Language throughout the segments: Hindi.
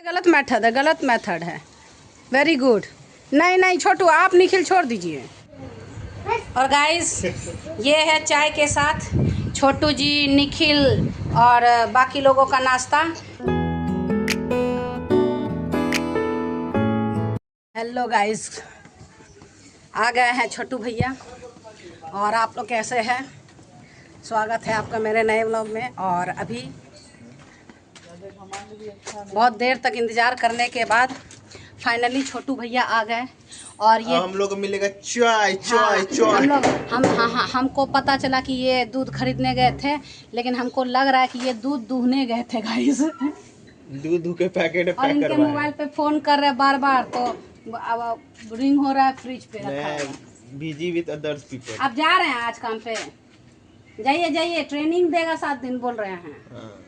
गलत मेथड है, गलत मेथड है। Very good. नहीं नहीं छोटू, आप निखिल छोड़ दीजिए। और गाइस ये है चाय के साथ छोटू जी, निखिल और बाकी लोगों का नाश्ता। हेलो गाइस, आ गए हैं छोटू भैया। और आप लोग कैसे हैं? स्वागत है आपका मेरे नए व्लॉग में। और अभी बहुत देर तक इंतज़ार करने के बाद फाइनली छोटू भैया आ गए। और ये हम लोग को मिलेगा चाय चाय हाँ, चाय। हमको पता चला कि ये दूध खरीदने गए थे, लेकिन हमको लग रहा है कि ये दूध दूहने गए थे गाइस। दूध के पैकेट और इनके मोबाइल पे फोन कर रहे बार बार, तो अब रिंग हो रहा है, फ्रिज पे रखा है। Busy with others people. आप जा रहे हैं आज काम पे? जाइए जाइए, ट्रेनिंग देगा 7 दिन बोल रहे हैं।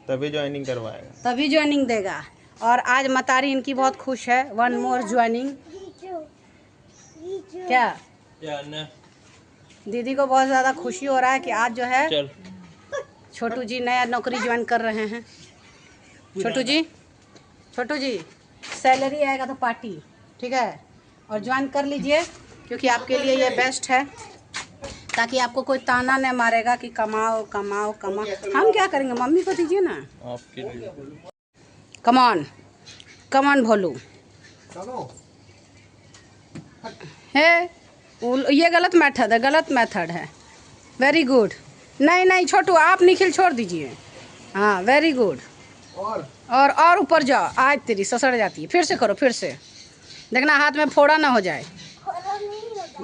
तभी ज्वाइनिंग करवाएगा, तभी ज्वाइनिंग देगा। और आज मतारी इनकी बहुत खुश है, 1 मोर ज्वाइनिंग। क्या दीदी को बहुत ज़्यादा खुशी हो रहा है कि आज जो है छोटू जी नया नौकरी ज्वाइन कर रहे हैं। छोटू जी सैलरी आएगा तो पार्टी, ठीक है? और ज्वाइन कर लीजिए, क्योंकि आपके लिए ये बेस्ट है, ताकि आपको कोई ताना नहीं मारेगा कि कमाओ कमाओ कमाओ। हम क्या करेंगे, मम्मी को दीजिए ना आपके लिए। कम ऑन भोलू है। ये गलत मेथड है, गलत मेथड है। Very good. नहीं नहीं छोटू, आप निखिल छोड़ दीजिए। हाँ वेरी गुड। और ऊपर जाओ। आज तेरी ससड़ जाती है। फिर से करो, फिर से देखना हाथ में फोड़ा ना हो जाए।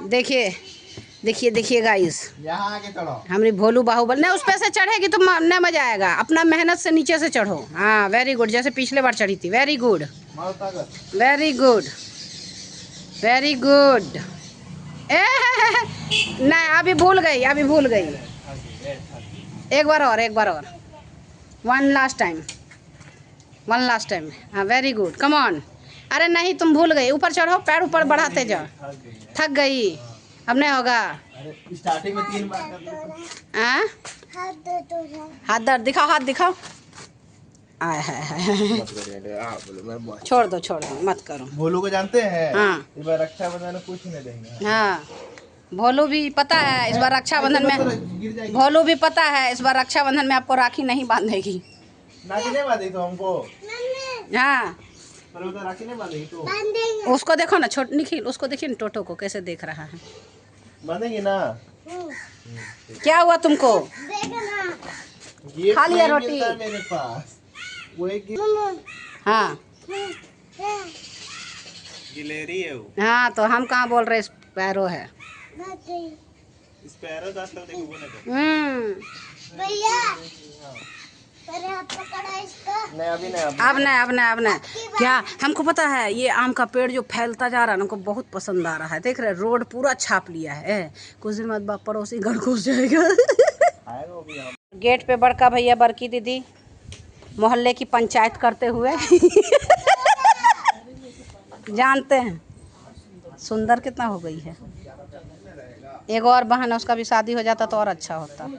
देखिए देखिए देखिए गाइस, हमारी भोलू बाहुबल नहीं, उस पे से चढ़ेगी तो नहीं मजा आएगा। अपना मेहनत से नीचे से चढ़ो। हाँ वेरी गुड, जैसे पिछले बार चढ़ी थी। Very good very good very good. नहीं अभी भूल गई, अभी भूल गई। एक बार और। One last time. हाँ वेरी गुड, कम ऑन। अरे नहीं, तुम भूल गई। ऊपर चढ़ो, पैर ऊपर बढ़ाते जाओ। थक गई, अब नहीं होगा। स्टार्टिंग में 3 बार हाथ दर्द दिखाओ, हाथ दिखाओ। आय है छोड़ दो मत करो। भोलू को जानते हैं? हाँ इस बार रक्षाबंधन में कुछ नहीं देंगे। हाँ भोलू भी पता है इस बार रक्षाबंधन में, भोलू भी पता है इस बार रक्षाबंधन में आपको राखी नहीं बांधेगी। राखी नहीं बांधेगी तो हमको? हाँ पर वो तो राखी नहीं बांधेगी तो उसको देखो ना, छोट निखिल उसको देखिए ना, टोटो को कैसे देख रहा है। बांधेगी ना? क्या हुआ तुमको? खा लिया रोटी? मेरे पास वो एक हाँ गिलेरी है वो। हाँ तो हम कहाँ बोल रहे, स्पैरो है। स्पैरो दास तो देखो बोले तो। भैया नहीं अभी नहीं, अब नहीं। क्या हमको पता है, ये आम का पेड़ जो फैलता जा रहा है, हमको बहुत पसंद आ रहा है। देख रहे, रोड पूरा छाप लिया है। कुछ दिन बाद बाप पड़ोसी घर घुस जाएगा। गेट पे बड़का भैया बड़की दीदी मोहल्ले की पंचायत करते हुए जानते हैं सुंदर कितना हो गई है। एक और बहन है, उसका भी शादी हो जाता तो और अच्छा होता।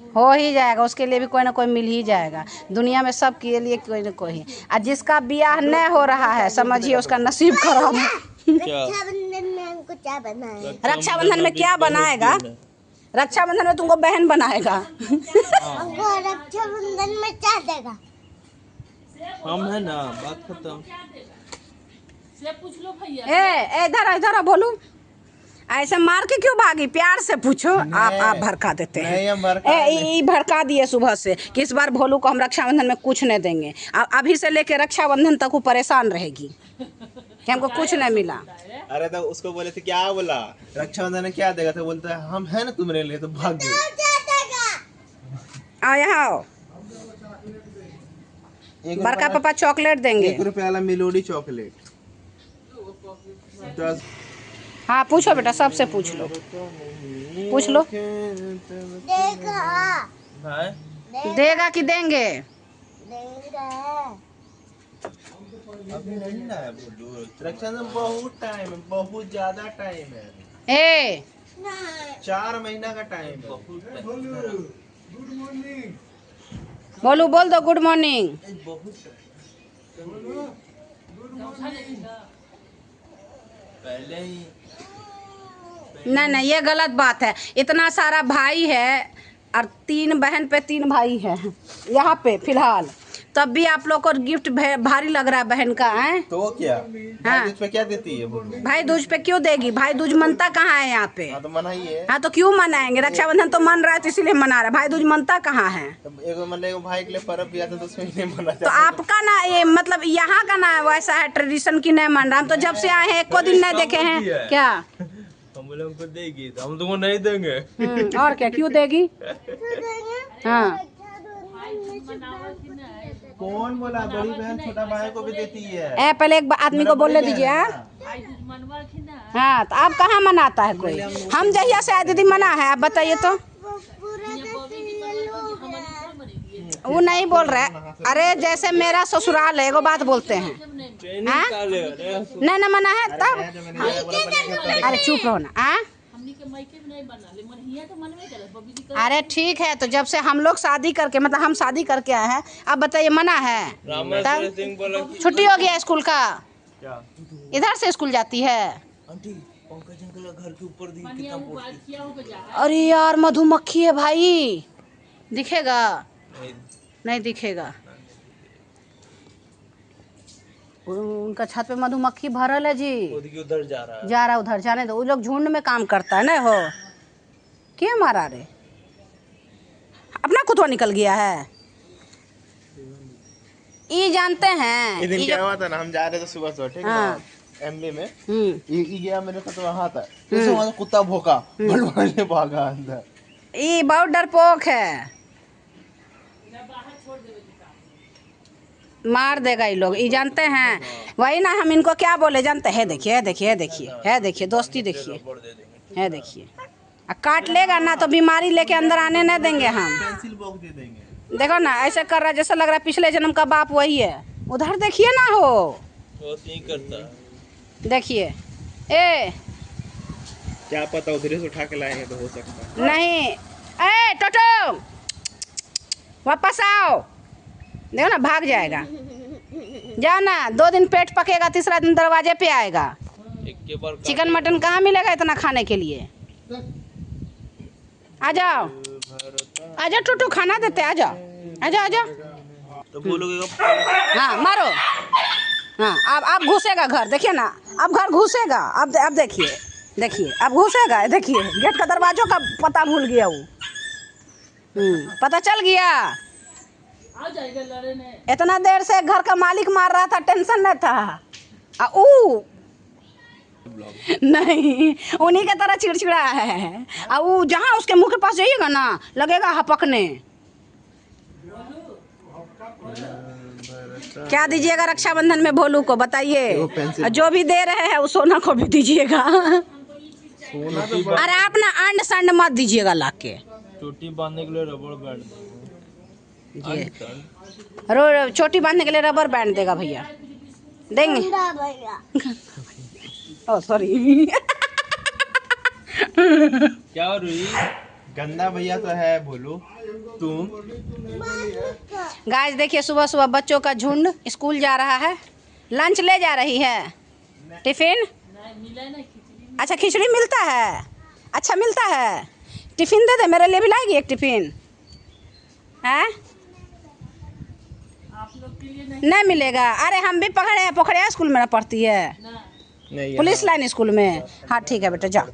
हो ही जाएगा, उसके लिए भी कोई ना कोई मिल ही जाएगा। दुनिया में सब के लिए कोई ना कोई। और जिसका ब्याह नहीं हो रहा है, समझिए उसका नसीब खराब है। रक्षाबंधन में हमको क्या बनाएगा? रक्षाबंधन में क्या बनाएगा? रक्षाबंधन में तुमको बहन बनाएगा। हमको रक्षाबंधन में क्या देगा? हम है ना, बात खत्म। इधर बोलू, ऐसे मार के क्यों भागी? प्यार से पूछो। आप भड़का देते हैं। भड़का दिए सुबह से कि इस बार भोलू को हम रक्षाबंधन में कुछ नहीं देंगे। अभी से लेके रक्षाबंधन तक वो परेशान रहेगी कि हमको कुछ नहीं मिला। अरे तो उसको बोले थे, क्या बोला रक्षाबंधन में क्या देगा? तो बोलता है हम है ना तुम्हारे लिए, तो भाग गए। आओ यहाँ आओ, बड़का पापा चॉकलेट देंगे। 1 रुपये वाला मेलोडी चॉकलेट। हाँ पूछो बेटा, सबसे पूछ लो। देगा कि देंगे? अभी नहीं ना है बोलू, रक्षाबंधन बहुत टाइम है, बहुत ज्यादा टाइम है। 4 महीना का टाइम है। Good morning. बोलू बोल दो गुड मॉर्निंग। पहले ही नहीं नहीं, ये गलत बात है। इतना सारा भाई है और 3 बहन पे 3 भाई है यहाँ पे फिलहाल, तब भी आप लोग को गिफ्ट भारी लग रहा है बहन का है। तो क्या हाँ। भाई दूज पे क्या देती है बोलो? भाई दूज पे क्यों देगी? भाई दूज मनता कहाँ है यहाँ पे? हाँ तो मना ही है। हाँ तो क्यों मनाएंगे? रक्षाबंधन तो मन रहा है तो इसीलिए मना रहा है। भाई दूज मनता कहाँ है? तब एक मतलब एक भाई के लिए पर्व भी आता है तो उसमें नहीं मना तो आपका ना ये मतलब यहाँ का ना वैसा है ट्रेडिशन की नहीं मन रहा। हम तो जब से आए हैं एको दिन नहीं देखे हैं। क्या हम बोले हमको देगी तो हम तुमको नहीं देंगे। और क्या, क्यों देगी? हाँ कौन बोला? बड़ी बहन छोटा भाई को भी देती है। पहले एक आदमी को बोलने दीजिए। हाँ तो आप कहाँ मनाता है कोई? हम जहिया से आए दीदी मना है, आप बताइए तो। वो नहीं बोल रहे। अरे जैसे मेरा ससुराल है, एगो बात बोलते हैं। नहीं मना है तब। अरे चुप रहो ना। अरे ठीक है, तो जब से हम लोग शादी करके मतलब हम शादी करके आए हैं, आप बताइए मना है? तब छुट्टी हो गया स्कूल का। इधर से स्कूल जाती है। घर के ऊपर अरे यार मधुमक्खी है भाई, दिखेगा? नहीं दिखेगा। उनका छत पे मधुमक्खी भरल है जी। उधर जा रहा है। उधर जाने दो। वो लोग झुंड में काम करता है ना। हो क्या मारा रे? अपना कुतवा निकल गया है। ये जानते हैं इस दिन क्या हुआ था ना, हम जा रहे थे सुबह ठीक है हाँ। एमबी में। ये गया मेरे साथ वहाँ था, वहाँ कुत्ता भौंका, बड़बड़ाने भागा अंदर। ये बहुत डरपोक है, मार देगा ये लोग। ये जानते हैं। वही ना हम इनको क्या बोले जानते हैं? देखिए देखिए देखिए है, देखिए दोस्ती देखिए है, देखिए काट लेगा ना तो बीमारी लेके अंदर आने नहीं देंगे हम। पेंसिल बॉक्स दे देंगे। देखो ना ऐसे कर रहा है जैसा लग रहा है पिछले जन्म का बाप वही है। उधर देखिए ना। हो नहीं करता, देखिए। ए क्या पता उधर से उठा के लाएंगे तो हो सकता है। नहीं, ए टोटो वापस आओ। देखो ना भाग जाएगा। जाओ ना, 2 दिन पेट पकेगा, तीसरा दिन दरवाजे पे आएगा। चिकन मटन कहाँ मिलेगा इतना खाने के लिए? आ जाओ आ जाओ टोटो, खाना देते। आ जाओ आ जाओ आ जाओ। तो बोलोगे हाँ मारो। हाँ अब घुसेगा घर, देखिए ना अब घर घुसेगा। अब देखिए देखिए अब घुसेगा। देखिए गेट का दरवाजों का पता भूल गया वो। पता चल गया। इतना देर से घर का मालिक मार रहा था, टेंशन नहीं था। नहीं उन्हीं के तरह चिड़चिड़ा है। वो जहाँ उसके मुंह के पास जाइएगा ना लगेगा हपकने। क्या दीजिएगा रक्षाबंधन में भोलू को बताइए? जो भी दे रहे हैं वो सोना को भी दीजिएगा। अरे आप ना अंड संड मत दीजिएगा लाके। चोटी बांधने के लिए रबड़ बैंड चोटी बांधने के लिए रबर बैंड देगा भैया, देंगे। Oh sorry. क्या हो रही? गंदा भैया तो है बोलो तुम। गाइस देखिए सुबह सुबह बच्चों का झुंड स्कूल जा रहा है। लंच ले जा रही है। टिफिन अच्छा खिचड़ी मिलता है। अच्छा मिलता है, टिफिन दे दे, मेरे लिए भी लाएगी एक टिफिन है? नहीं मिलेगा। अरे हम भी पकड़े हैं, पोखरिया स्कूल में पढ़ती है, पुलिस लाइन स्कूल में। हाँ ठीक है बेटा जाओ।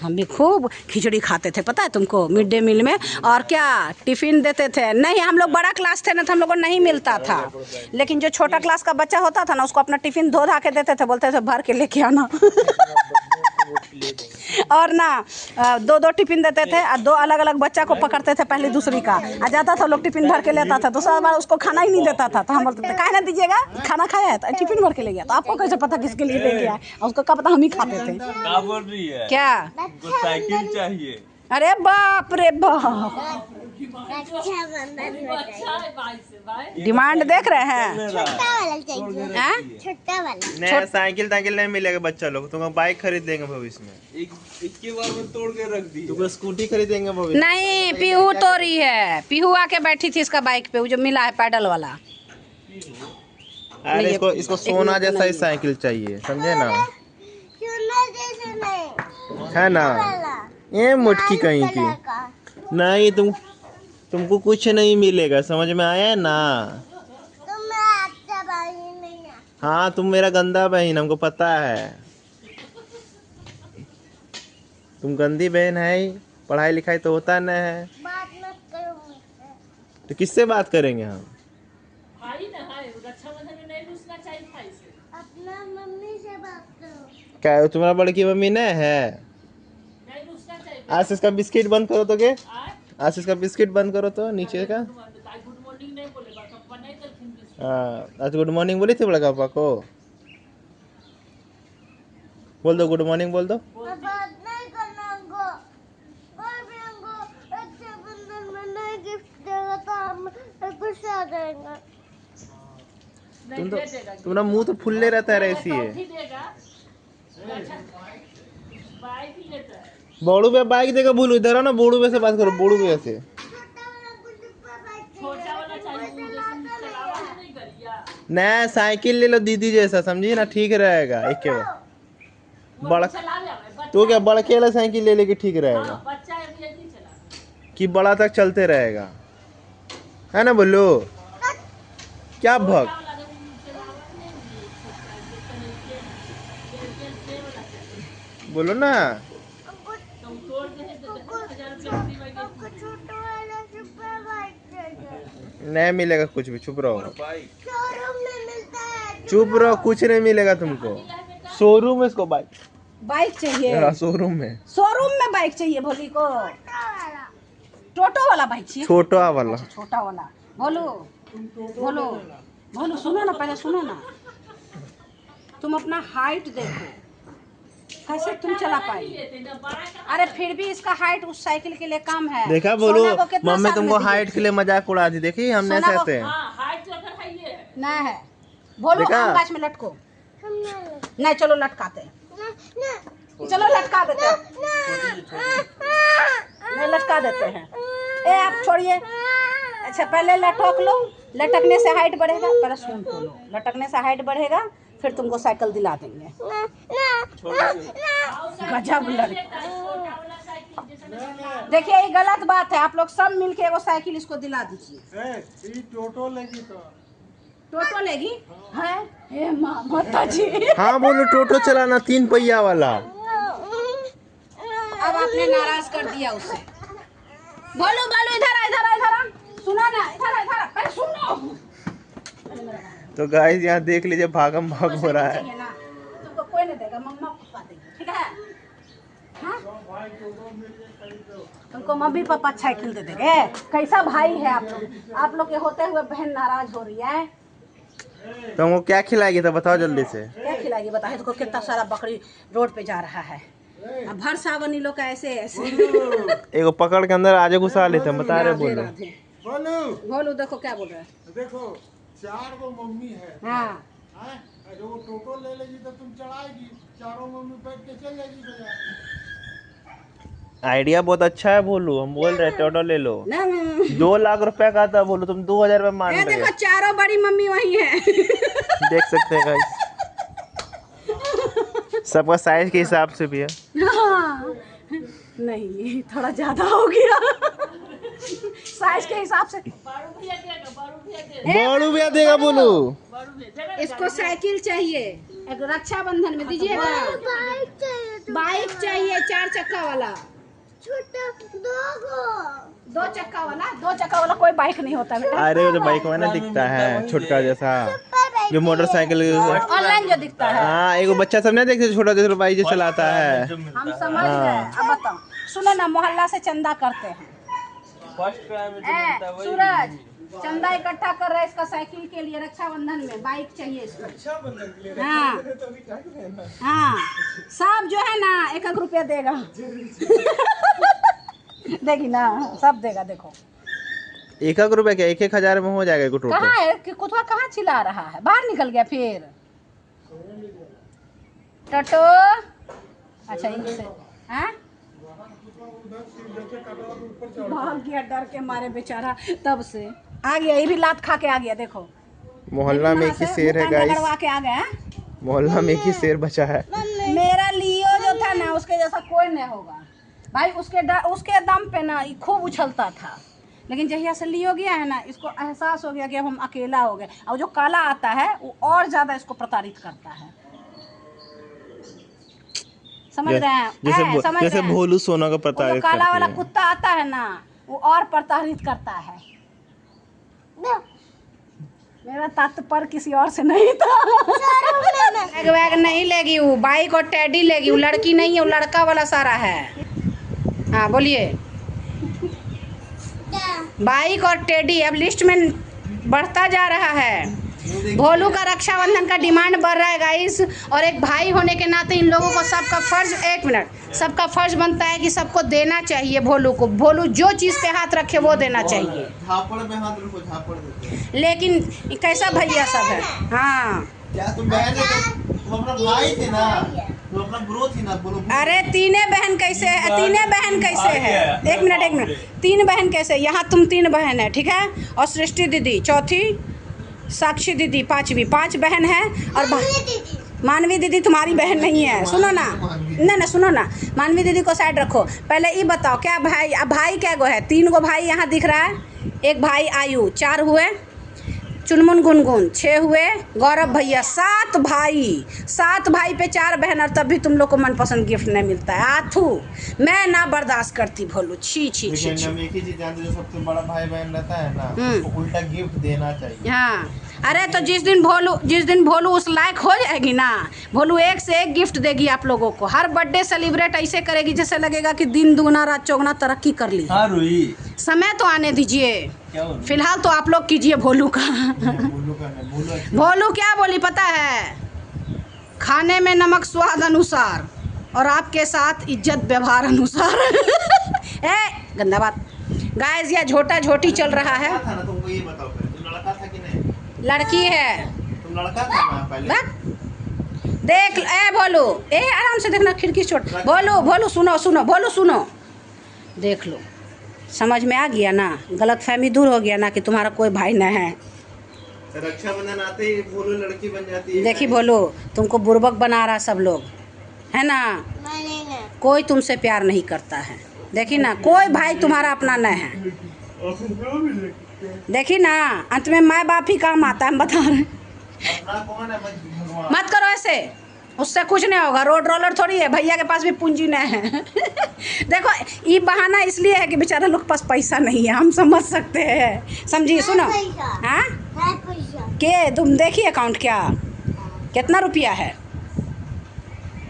हम भी खूब खिचड़ी खाते थे पता है तुमको, मिड डे मील में। और क्या टिफिन देते थे? नहीं हम लोग बड़ा क्लास थे ना तो हम लोग को नहीं मिलता था, लेकिन जो छोटा क्लास का बच्चा होता था ना उसको अपना टिफिन धो धा के देते थे, बोलते थे भर के लेके आना। और ना 2-2 टिफिन देते थे और 2 अलग अलग बच्चा को पकड़ते थे, पहली दूसरी का। आ जाता था लोग टिफिन भर के लेता था, दूसरा बार उसको खाना ही नहीं देता था। तो हम बोलते थे काहे ना दीजिएगा, खाना खाया है तो टिफिन भर के ले गया। तो आपको कैसे पता किसके लिए ले गया? उसको क्या पता हम ही खाते थे। क्या बोल रही है? क्या साइकिल चाहिए? अरे बाप रे बाप, रक्षाबंधन में चाहिए। डिमांड देख रहे हैं? छोटा वाला चाहिए। हैं? छोटा वाला। नया साइकिल ताइकिल नहीं मिलेगा बच्चा लोग, तुमको बाइक खरीद देंगे भविष्य में। एक के बार में तोड़ के रख दी। तुमको स्कूटी खरीद देंगे भविष्य में। नहीं, पीहू तो रही है। पीहू आके बैठी थी इसका बाइक पे, वो जो मिला है पैडल वाला। अरे इसको सोना जैसा ही साइकिल चाहिए, समझे ना? सोना जैसा नहीं है ना? वाला। ये मुटकी कहीं की कलर का। नहीं, तुमको कुछ नहीं मिलेगा, समझ में आया ना? तुम मेरा अच्छा भाई नहीं है। हाँ, तुम मेरा गंदा बहन, हमको पता है। तुम गंदी बहन है ही, पढ़ाई लिखाई तो होता नहीं है, बात मत करो मुझसे। तो किससे बात करेंगे हम? अपना मम्मी से बात करो। क्या तुम्हारा बड़की मम्मी नहीं है? आशीष का बिस्किट बंद करो तो के, आशीष का बिस्किट बंद करो तो नीचे का। हाँ, आज गुड मॉर्निंग बोली थी बड़ा पापा को? बोल दो गुड मॉर्निंग, बोल दो। बात नहीं करना हमको। कोई भी हमको रक्षाबंधन में नहीं गिफ्ट देगा तो हम गुस्सा आ जाएंगे। तुम्हारा मुंह तो फुल्ले रहता है, ऐसी है। बोड़ू पे बाइक देगा, भूल इधर आओ ना, बोड़ू पे से बात करो, बोड़ू पे से। नया साइकिल ले लो दीदी जैसा, समझी ना? ठीक रहेगा। एक के बाद बड़ा तो क्या बड़के वाला साइकिल ले लेके ठीक रहेगा कि बड़ा तक चलते रहेगा, है ना? बोलो क्या भग, बोलो ना। हमको छोटा वाला सुपर बाइक चाहिए। नहीं मिलेगा कुछ भी, चुप रहो, शोरूम में मिलता है। चुप रहो, कुछ नहीं मिलेगा तुमको। शोरूम में इसको बाइक चाहिए? शोरूम में, शोरूम में बाइक चाहिए भोली को? छोटा वाला। टोटो वाला बाइक चाहिए? छोटा वाला। छोटा वाला। बोलो बोलो बोलो, सुनो ना, पहले सुनो ना। तुम अपना हाइट देखो, कैसे तुम चला पाएगी? अरे फिर भी इसका हाइट उस साइकिल के लिए कम है। देखा? बोलो सोना को कितना मम्मी साल तुमको में दी? हाइट के लिए मजाक उड़ा दी, देखी हमने सोना को- सहते हैं। ना है। बोलो देखा? आम गाछ में लटको। हमने नहीं, चलो लटकाते हैं। ना चलो लटका देते हैं। नहीं, लटका देते हैं। ए आप छोड़िए। अच्छा पहले लटक लो, लटकने से हाइट बढ़ेगा। पहले सुन तो लो, लटकने से हाइट बढ़ेगा, फिर तुमको साइकिल दिला देंगे। गजब लड़का। देखिए ये गलत बात है, आप लोग सब मिलके वो साइकिल इसको दिला दीजिए। टोटो लगी तो टोटो लेगी है? हे माता जी, हाँ बोलो, टोटो चलाना 3 पहिया वाला। अब आपने नाराज कर दिया उसे। बोलो बोलो, इधर आ, इधर आ, इधर आ। सुना ना, इधर आ, इधर आ, पहले सुनो। तो गाइस यहाँ देख लीजिए, भागम भाग हो रहा है। चाहिए ना, तुमको कोई नहीं देगा, मम्मा पापा देंगे, ठीक है? हाँ? तुमको मम्मी पापा साइकिल दे देंगे। कैसा भाई है आप लोग के होते हुए बहन नाराज हो रही है। तो हमको क्या खिलाएगी तो बताओ जल्दी से। क्या खिलाएगी बताइए? देखो कितना सारा बकरी रोड पे जा रहा है। अब भर सावन लोग का ऐसे ऐसे। एगो पकड़ के अंदर आजे घुसा लेते हैं, बता रहे। बोलो बोलो। बोलो, देखो क्या बोल रहे हैं। देखो 4 गो मम्मी है, हाँ, जो वो टोटो ले लेगी तो तुम चलाएगी, चारों मम्मी बैठ के चल जाएगी बाजार। आइडिया बहुत अच्छा है। बोलो हम बोल रहे टोटो ले लो। ना 2 लाख रुपया का था, बोलो तुम 2000 रुपये मान रहे देखो हो। चारों बड़ी मम्मी वही है। देख सकते हैं गाइस, सबका साइज के हिसाब से भी है। हाँ, नहीं थोड़ा ज्यादा हो गया साइज के हिसाब से। बड़ू भैया देगा बोलो। इसको साइकिल चाहिए, एक रक्षाबंधन में दीजिएगा। बाइक चाहिए। बाइक चाहिए 4 चक्का वाला। छोटा 2 चक्का वाला, 2 चक्का वाला कोई बाइक नहीं होता बेटा। अरे वो जो बाइक में ना दिखता है छोटका जैसा, जो मोटरसाइकिल। ऑनलाइन जो दिखता है। हाँ, एगो बच्चा सब नहीं देखते, छोटा जैसा बाइक जो चलाता है। हम समझ गए। अब बताओ, सुनो ना, मोहल्ला से चंदा करते हैं। सूरज चंदा इकट्ठा कर रहा है इसका साइकिल के लिए। रक्षाबंधन में बाइक चाहिए इसको। हाँ हाँ, सब जो है ना 1-1 रुपया देगा। देगी ना, सब देगा। देखो 1 रुपए क्या 1,000 में हो जाएगा टोटो। कहाँ है कि कुतवा कहाँ चिल्ला रहा है? बाहर निकल गया फिर टोटो। अच्छा इनसे हैं? भाग गया डर के मारे बेचारा, तब से आ गया। ये भी लात खा के आ गया। देखो मोहल्ला में एक ही शेर है गाइस, करवा के आ गया हैं? मोहल्ला में एक ही शेर बचा है। मेरा लियो जो था ना उसके जैसा कोई नहीं होगा भाई। उसके दम पे ना ये खूब उछलता था, लेकिन जहिया से लियो गया है ना इसको एहसास हो गया कि अब हम अकेला हो गए। और जो काला आता है वो और ज्यादा इसको प्रताड़ित करता है। समझ रहे हैं? समझ जैसे रहे हैं? भोलू सोना का वो जो प्रताड़ित काला वाला करती है। कुत्ता आता है ना वो और प्रताड़ित करता है। मेरा तात्पर्य किसी और से नहीं था। बैग वैग नहीं लेगी वो, बाइक और टेडी लेगी। वो लड़की नहीं है, वो लड़का वाला सारा है। हाँ बोलिए। बाइक और टेडी अब लिस्ट में बढ़ता जा रहा है। भोलू का रक्षाबंधन का डिमांड बढ़ रहा है गाइस। और एक भाई होने के नाते इन लोगों को सबका फर्ज, 1 मिनट, सबका फर्ज बनता है कि सबको देना चाहिए भोलू को। भोलू जो चीज़ पे हाथ रखे वो देना चाहिए। झापड़ में हाथ रखो, झापड़ देते। लेकिन कैसा भैया सब है। हाँ क्या तुम बहन हो? तुम अपना भाई थे ना, तुम अपना ब्रो थी ना। बोलो अरे तीने बहन कैसे है? तीने बहन कैसे है? 1 मिनट 1 मिनट। 3 बहन कैसे? यहाँ तुम 3 बहन है, ठीक है? और सृष्टि दीदी चौथी, साक्षी दीदी 5वीं, 5 बहन है। और मानवी दीदी तुम्हारी बहन नहीं है। सुनो ना, ना सुनो ना, मानवी दीदी को साइड रखो। पहले ये बताओ क्या भाई, अब भाई क्या गो है? 3 गो भाई यहाँ दिख रहा है। एक भाई आयु, 4 हुए। चुनमुन गुनगुन 6 हुए। गौरव भैया 7 भाई। 7 भाई पे 4 बहन, और तब भी तुम लोग को मनपसंद गिफ्ट नहीं मिलता है। आथू मैं ना बर्दाश्त करती भोलू। छी छी छी। हम एक ही चीज जानते हैं, जो सबसे बड़ा भाई बहन रहता है ना उसको उल्टा गिफ्ट देना चाहिए। हाँ अरे तो जिस दिन भोलू उस लायक हो जाएगी ना, भोलू एक से एक गिफ्ट देगी आप लोगों को। हर बर्थडे सेलिब्रेट ऐसे करेगी जैसे लगेगा कि दिन दुगना रात चौगुना तरक्की कर ली। हाँ रुई, समय तो आने दीजिए, फिलहाल तो आप लोग कीजिए भोलू का। भोलू क्या बोली पता है? खाने में नमक स्वाद अनुसार और आपके साथ इज्जत व्यवहार अनुसार। ए गंदा बात गाइस, ये झोटा झोटी चल रहा है। था ना, तुमको ये बताओ तुम लड़का था कि नहीं? लड़की है। तुम लड़का था ना पहले? देख ए भोलू, ए आराम से देखना, खिड़की छोड़। भोलू सुनो सुनो, भोलू सुनो, देख लो, समझ में आ गया ना? गलतफहमी दूर हो गया ना कि तुम्हारा कोई भाई न है। रक्षाबंधन आते ही भोलू लड़की बन जाती है। देखी भोलू, तुमको बुर्बक बना रहा सब लोग, है ना? कोई तुमसे प्यार नहीं करता है। देखी ना, कोई भाई तुम्हारा अपना न है। देखी ना, अंत में माँ बाप ही काम आता है, हम बता रहे हैं। अपना कौन है? भगवान। मत करो ऐसे, उससे कुछ नहीं होगा। रोड रोलर थोड़ी है, भैया के पास भी पूंजी नहीं है। देखो ये बहाना इसलिए है कि बेचारा लोग के पास पैसा नहीं है, हम समझ सकते हैं, समझिए। सुनो हाँ के तुम देखिए अकाउंट क्या कितना रुपया है?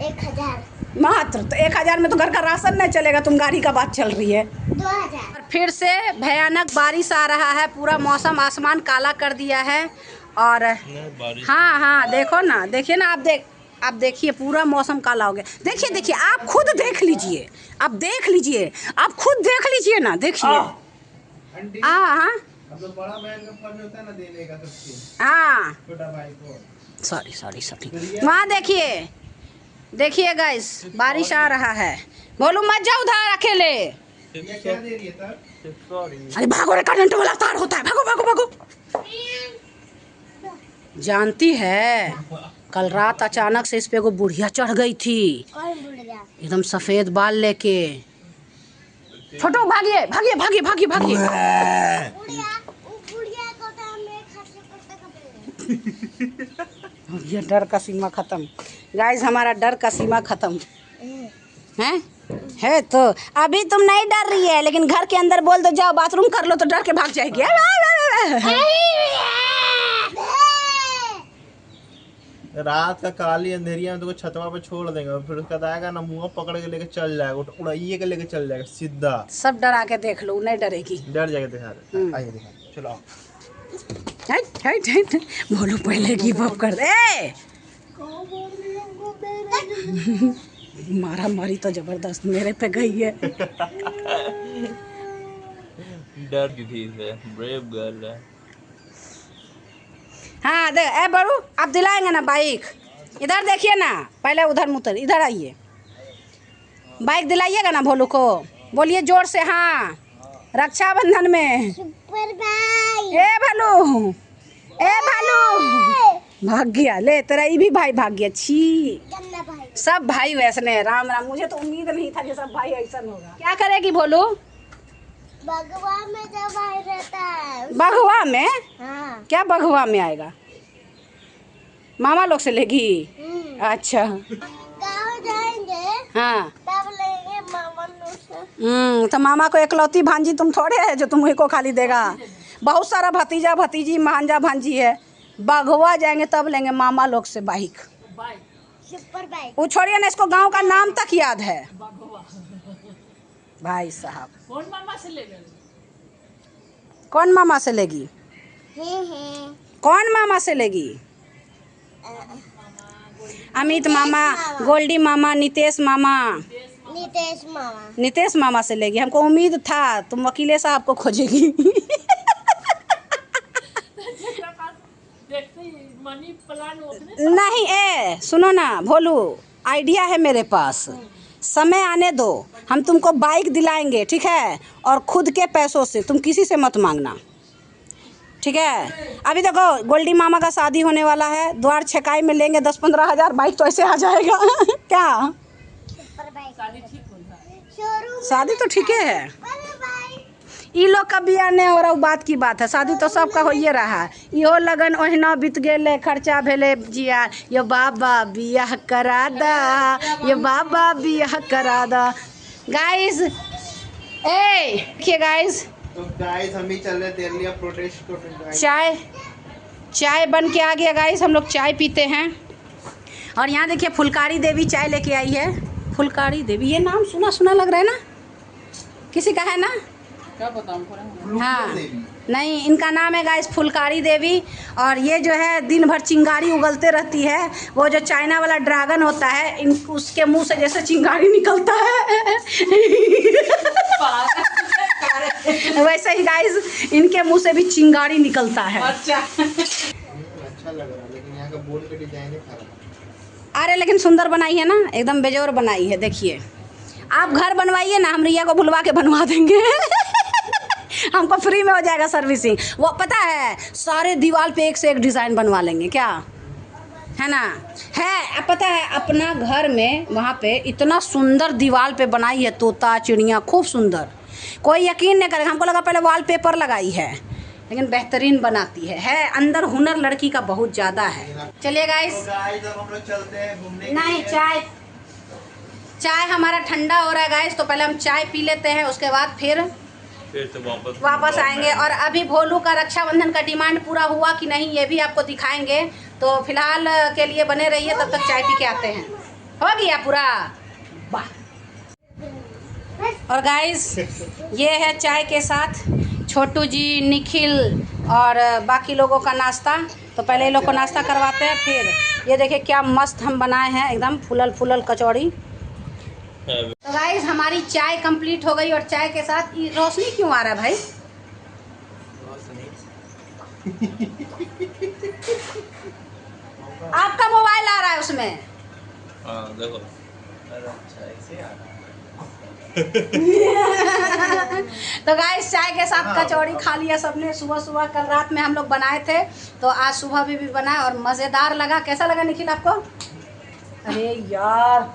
1000 मात्र। तो 1000 में तो घर का राशन नहीं चलेगा, तुम गाड़ी का बात चल रही है। 2000 और फिर से भयानक बारिश आ रहा है, पूरा मौसम आसमान काला कर दिया है। और हाँ हाँ देखो ना, देखिए ना, आप देखिए पूरा मौसम काला हो गया। देखिए आप खुद देख लीजिए, आप देख लीजिए, आप खुद देख लीजिए ना, देखिए। हाँ अब तो बड़ा बहन का फर्ज होता है ना देने का सब चीज, हाँ छोटा भाई को। सॉरी वहाँ देखिए गाइस, बारिश आ रहा है। बोलू मत जाओ उधर अकेले। ये क्या दे रही है सर? अरे भागो रे, करंट वाला तार होता है, भागो। जानती है कल रात अचानक से इस पे को बुढ़िया चढ़ गई थी, कौन भूल गया? एकदम सफेद बाल लेके। छोटू भागिए। बुढ़िया को तो हमने खर्चे करते कपड़े। ये डर का सीमा खत्म गाइस, हमारा डर का सीमा खत्म है। तो अभी तुम नहीं डर रही है, लेकिन घर के अंदर बोल दो जाओ बाथरूम कर लो तो डर के भाग जाएगी। रात का काली अंधेरिया में तो छतवा पे छोड़ देंगे, फिर उसका आएगा ना मुँह पकड़ के लेके चल जाएगा, उड़ाइए के लेके चल जाएगा सीधा। सब डरा के देख लो, नहीं डरेगी। डर जाएगा। दिखा आइए दिखा, चलो आओ। बोलो पहले गिव अप कर दे। मारा मारी तो जबरदस्त मेरे पे गई है। डर की थी इसे, ब्रेव गर्ल है। हाँ दे ए बड़ू, आप दिलाएंगे ना बाइक? इधर देखिए ना, पहले उधर मुतर, इधर आइए। बाइक दिलाइएगा ना भोलू को? बोलिए जोर से हाँ, रक्षाबंधन में। सुपर भाई। ए भालू, ए भालू भाग गया। ले तेरा ये भी भाई भाग गया। छी, गन्ना भाई। सब भाई वैसने हैं। राम राम, मुझे तो उम्मीद नहीं था कि सब भाई ऐसा होगा। क्या करेगी भोलू? भगवान में जब भाई रहता है। बघवा में? हाँ। क्या बघवा में आएगा? मामा लोग से लेगी? अच्छा गाँव जाएंगे हाँ। तब लेंगे मामा लोग से। तो मामा को एकलौती भांजी तुम थोड़े है जो तुम्हें को खाली देगा। बहुत सारा भतीजा भतीजी भांजा भांजी है। बघवा जाएंगे तब लेंगे मामा लोग से बाइक। Super bike. वो छोड़िए ना, इसको गांव का नाम तक याद है। भाई साहब कौन मामा से लेगा? कौन मामा से लेगी? हैं। कौन मामा से लेगी? अमित मामा, गोल्डी मामा, नितेश मामा। नितेश मामा। नितेश मामा से लेगी। हमको उम्मीद था तुम वकीले साहब को खोजेगी। देखते ही मनी प्लान ओपने। नहीं ए सुनो ना भोलू, आइडिया है मेरे पास। समय आने दो, हम तुमको बाइक दिलाएंगे, ठीक है? और खुद के पैसों से, तुम किसी से मत मांगना, ठीक है? अभी देखो गोल्डी मामा का शादी होने वाला है, द्वार छकाई में लेंगे 10-15 हज़ार, बाइक तो ऐसे आ जाएगा। क्या सुपर बाइक। शादी ठीक हो जाए। शोरूम। शादी तो ठीक है। अरे भाई। ई लोग का बिया नहीं हो रहा, बात की बात है। शादी तो सबका होइए रहा है। इहो लगन ओहिना बीत गेले, खर्चा भेले जिया। यो बाबा बियाह करा दा, यो बाबा बियाह करा दा। गाइस ए देखिए गाइस, तो गाइस हम भी चल रहे तेरे लिए प्रोटेस्ट को। चाय बन के आ गया गाइस। हम लोग चाय पीते हैं। और यहाँ देखिए फुलकारी देवी चाय लेके आई है। फुलकारी देवी, ये नाम सुना सुना लग रहा है ना? किसी का है ना? क्या पता हमको। हाँ नहीं, इनका नाम है गाइस फुलकारी देवी। और ये जो है दिन भर चिंगारी उगलते रहती है। वो जो चाइना वाला ड्रैगन होता है, इन उसके मुंह से जैसे चिंगारी निकलता है वैसे ही गाइस इनके मुंह से भी चिंगारी निकलता है। अच्छा अच्छा लग रहा है, लेकिन यहाँ का बोर्ड का डिजाइन है खराब। अरे लेकिन सुंदर बनाई है ना, एकदम बेजोर बनाई है। देखिए आप घर बनवाइए ना, हम रिया को बुलवा के बनवा देंगे। हमको फ्री में हो जाएगा सर्विसिंग। वो पता है सारे दीवार पे एक से एक डिज़ाइन बनवा लेंगे, क्या है ना? है अब पता है अपना घर में वहाँ पे इतना सुंदर दीवार पे बनाई है, तोता चिड़िया खूब सुंदर। कोई यकीन नहीं करेगा। हमको लगा पहले वॉलपेपर लगाई है, लेकिन बेहतरीन बनाती है। अंदर हुनर लड़की का बहुत ज़्यादा है। चलिए गाइस, तो गाइस अब हम लोग चलते हैं घूमने के नहीं लिए। चाय हमारा ठंडा हो रहा है गाइस, तो पहले हम चाय पी लेते हैं, उसके बाद फिर से वापस आएंगे। और अभी भोलू का रक्षाबंधन का डिमांड पूरा हुआ कि नहीं ये भी आपको दिखाएंगे। तो फिलहाल के लिए बने रहिए, तब तक चाय पी के आते हैं। हो गया पूरा वाह। और गाइस ये है चाय के साथ छोटू जी, निखिल और बाकी लोगों का नाश्ता। तो पहले ये लोग को नाश्ता करवाते हैं, फिर ये देखिए क्या मस्त हम बनाए हैं, एकदम फुलल फुलल कचौड़ी। तो गाइस हमारी चाय कंप्लीट हो गई। और चाय के साथ ये रोशनी क्यों आ रहा है भाई? आपका मोबाइल आ रहा है उसमें। देखो अच्छा ऐसे आ रहा है। तो गाइस चाय के साथ कचौड़ी खा लिया सबने। सुबह सुबह कल रात में हम लोग बनाए थे, तो आज सुबह में भी बनाए और मज़ेदार लगा। कैसा लगा निखिल आपको? अरे यार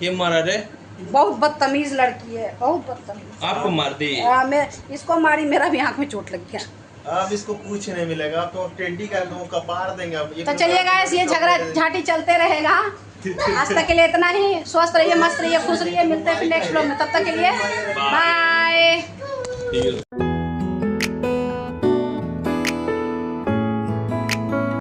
ये मारा रे, बहुत बदतमीज लड़की है, बहुत बदतमीज। आपको मार दी। मैं इसको मारी, मेरा भी आँख में चोट लग गया। अब इसको कुछ नहीं मिलेगा, अब तो टेंटी कर दो, कपार देंगे अब। तो चलिए गाइस ये झगड़ा झाटी चलते रहेगा। आज तक के लिए इतना ही। स्वस्थ रहिए, मस्त रहिए, खुश रहिए। मिलते हैं फिर नेक्स्ट व्लॉग में, तब तक के लिए बाय।